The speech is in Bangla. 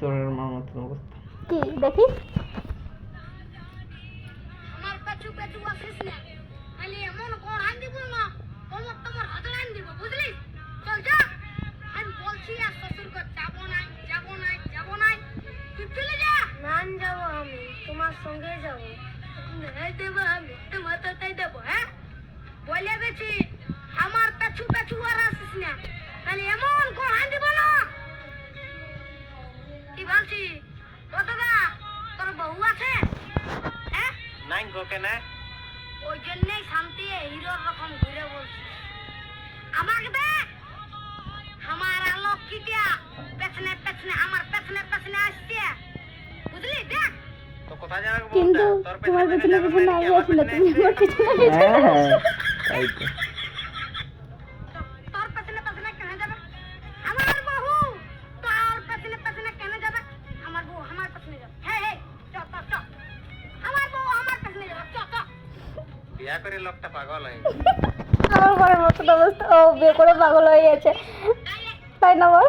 তোর মতো অবস্থা কি দেখি আমার পেছু পেছু আসিস না খালি এমন কর আন দিব না তোমার তোমার হাতে আন দিব বুঝলি চল যা আমি বলছি আর শ্বশুর ঘর যাবো না তুই চলে যা নান যাবো আমি তোমার সঙ্গে যাবো নাই দেবো আমি তোমার তাই দেবো হ্যাঁ বলে গেছি আমার পেছু পেছু আর আসিস না খালি এমন কর আন দিব না কি বলছি কতদা তোর বউ আছে হ্যাঁ নাই গো কেন ওই জন্যই শান্তি হিরোর রকম ঘুরে বলছি আমাকে দেখ আমার আলোক কি দিয়া পেছনে পেছনে আমার পেছনে পেছনে আসছে বুঝলি দেখ তো কোথায় যাবে কিন্তু তোমার পেছনে পেছনে আমি আসলে তুমি আমার পেছনে তাই তো তোর পেছনে পেছনে কেন যাবে আমার বউ তোর পেছনে পেছনে কেন যাবে আমার বউ আমার পেছনে যাবে হে চল আমার বউ আমার পেছনে যাবে চল বিয়া করে লোকটা পাগল হয়ে আমার ঘরের মতো অবস্থা ও বিয়ে করে পাগল হয়ে গেছে তাই না বল